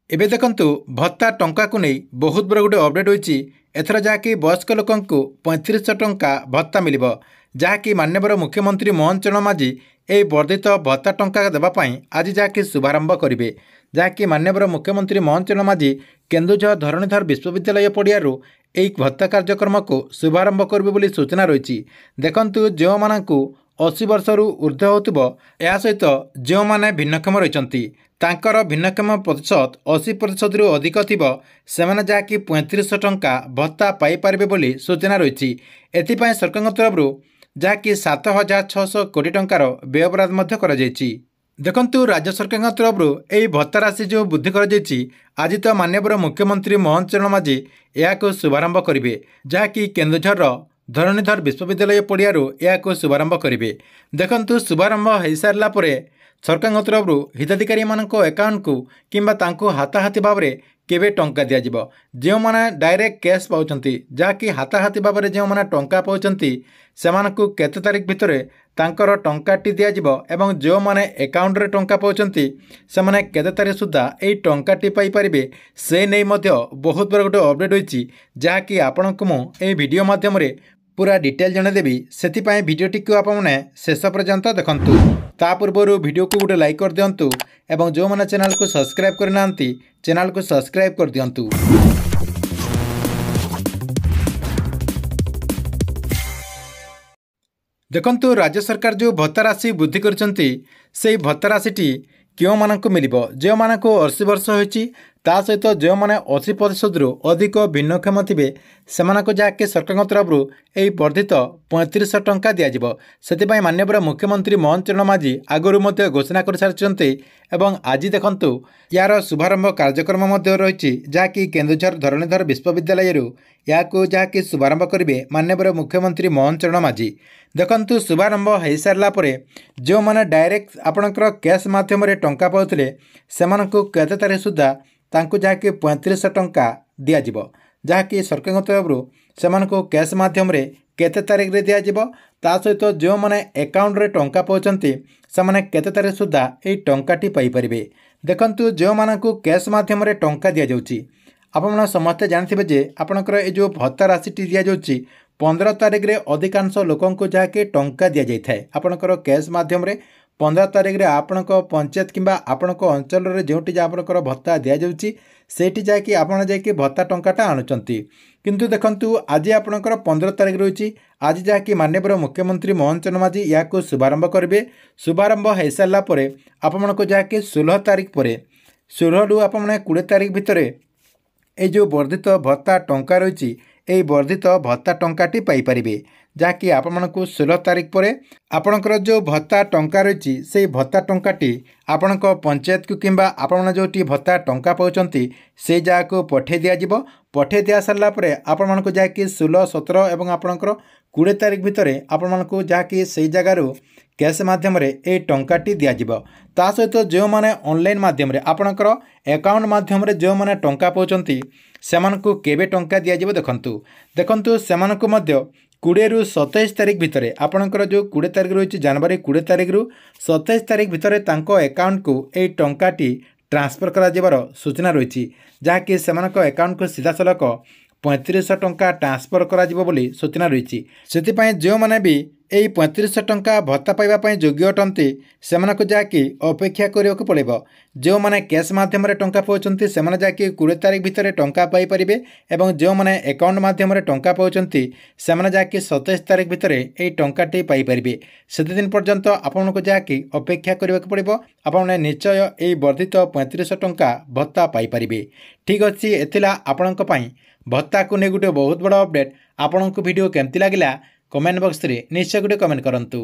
एबे देखंतु भत्ता टंका को नहीं बहुत बड़ गोटे अपडेट होइछि। एथर जहाँकि वयस्क लोकंकु 3500 टंका भत्ता मिलिबो, जहाँकि माननीय मुख्यमंत्री मोहन चरण माझी यह वर्धित भत्ता टंका देवाई आज जहाँकि शुभारंभ करेंगे। जहाँकि माननीय मुख्यमंत्री मोहन चरण माझी केन्दुझर धरणीधर विश्वविद्यालय पड़ियारू यह भत्ता कार्यक्रम को शुभारंभ करेंगे बोली सूचना रही। देखंतु जो मानकु 80 वर्ष ऊर्ध्व होतिबो या सहित जो माने भिन्नक्षम रहिचंती तांकर भिन्नक्षम प्रतिशत 80% रु अधिक थिबो सेमाने जाकी 3500 टंका भत्ता पाई पारिबे बोली सूचना रही। एथिपाई सरकार तरफरु जाकी 7600 कोटी टंकार व्ययबराद मध्य करा जायछि। देखंतु राज्य सरकार तरफरु एही भत्ता राशि जो वृद्धि करा जायछि आज तो माननीय मुख्यमंत्री मोहन चरण माझी याको शुभारंभ करिवे, जाकी केन्दुझर धरणीधर विश्वविद्यालय पड़ियारू यह शुभारंभ करेंगे। देखंतु शुभारंभ हो सारा पर सरकार तरफरु हिताधिकारी अकाउंट को किंबा तांको हाथाहाथी भाव में केवे टंका दिज्व। जो मैंने डायरेक्ट कैश पाँच जहाँकि हाथाहाथी भाव में जो मैंने टंका पाँच से केते तारीख भितर तांकर टंकाटी दिज्व एवं जो मैंने अकाउंट रे टंका पाँच से मैंने केते तारीख सुधा यही टंकाटी पाई पारिबे से नहीं बहुत बड़ा गोटे अपडेट होइछि, जहाँकि आपनको मु एही वीडियो माध्यम रे पूरा डिटेल जनदेवी। से भिडटी को आपने शेष पर्यंत देखंतु। ता पूर्व वीडियो को गोटे लाइक कर दिंतु एवं जो मैंने चैनल को सब्सक्राइब करना चैनल को सब्सक्राइब कर दिंतु। देखंतु राज्य सरकार जो भत्ता राशि वृद्धि करछंती से भत्ता राशि क्यों मानक मिलिबो, जो मानक 80 वर्ष होइछि ता सहित जो मैंने 80% रु अधिक भिन्नक्षम थे से जहाँकि सरकार तरफरु यही वर्धित 3500 टंका दिज्व। से माननीय मुख्यमंत्री मोहन चरण माझी आगुरी घोषणा कर सारी एवं आज देखंतु यार शुभारंभ कार्यक्रम रही, जहाँकि केन्दुझर धरणीधर विश्वविद्यालय या जहाँकि शुभारंभ करेंगे माननीय मुख्यमंत्री मोहन चरण माझी। देखंतु शुभारंभ हो सारा पर जो मैंने डायरेक्ट आपणकर कैश मध्यम टंका पाउथिले सेमानकु केते तारीख सुधा तांको जहाँकि 3500 टंका दिज्व, जहाँकि सरकार तरफरु सेमानकु कैश मध्यम केते तारीख रे दिज्व। ता सहित जो मैंने अकाउंट रे टंका पाउचंती से माने केते तारीख सुधा यही टंकाटी पाई परिबे। देखंतु जो मानकु कैश मध्यम टंका दि जाउची आपण समस्ते जानथिबे जे आपणकर ए जो भत्ता राशि दि जाउची 15 तारीख रे अधिकांश लोकंको जहाँकि टंका दि जाय थाए। आपणकर कैश मध्यम 15 तारीख रे आपणक पंचायत किंबा आपणक अंचल रे जोटी जे आपणकर भत्ता दि जाउची सेठी जाकि आपण जाकि भत्ता टंकाटा आणुचंती। किंतु देखंतु आज आपणकर 15 तारीख रही, आज जहाँकि माननीय मुख्यमंत्री मोहन चरण माझी या शुभारंभ करेंगे। शुभारंभ हो सारा पर आपको जहाँकि 16 तारीख पर 16 रु आप 20 तारीख भितर ये जो वर्धित भत्ता टंका रही यही वर्धित भत्ता टंकाटी पाई परिबे, जहाँकि आपको 16 तारीख पर आपणकर जो भत्ता टंका रही से भत्ता टंकाटी आपण पंचायत को किंबा आपण जो भत्ता टंका पाउचंती से जगह को पठे दिज्व। पठे दि सारा पर आपण जहाँकि 16, 17 और आपणकर 20 तारीख भितर आपको जहाँकि से जगार कैश मध्यम ये टंकाटी दिज्व। ता सहित जो मैंने ऑनलाइन मध्यम आपणकर अकाउंट मध्यम जो मैंने टंका पाउचंती सेमानकु केबे टंका दिज्व। देखंतु सेमानकु मध्य 20 रु 27 तारीख भितर आपणकर जो 20 तारीख रही जनवरी 20 तारीख रु 27 तारीख भितर तांको अकाउंट को यही टंकाटी ट्रांसफर करा सूचना रही, जहाँकि सेमानक अकाउंट को सीधा सलख 3500 टंका ट्रांसफर करा बोली सूचना रही। से जो मैंने भी यही 3500 टंका भत्ता पाइबा योग्य अटंती से जहाँकि अपेक्षा करने को पड़ो। जो मैंने कैश मध्यम टंका पाँच से जहाँकि 20 तारीख भितर टंका पाई परिबे एवं जो मैंने अकाउंट मध्यम टंका पाँच से जहाँकि 27 तारीख भितर यही टंकाटी पाई परिबे। से दिन पर्यंत आपको जहाँकि अपेक्षा करने को पड़ो, आपने निश्चय यही वर्धित 3500 टंका भत्ता पाई परिबे। ठीक अच्छे एथिला आपणक पई भत्ता को नहीं गोटे बहुत बड़ा अपडेट। आपन को वीडियो केमती लगिला कमेंट बॉक्स रे निश्चय गोटे कमेंट करंतु।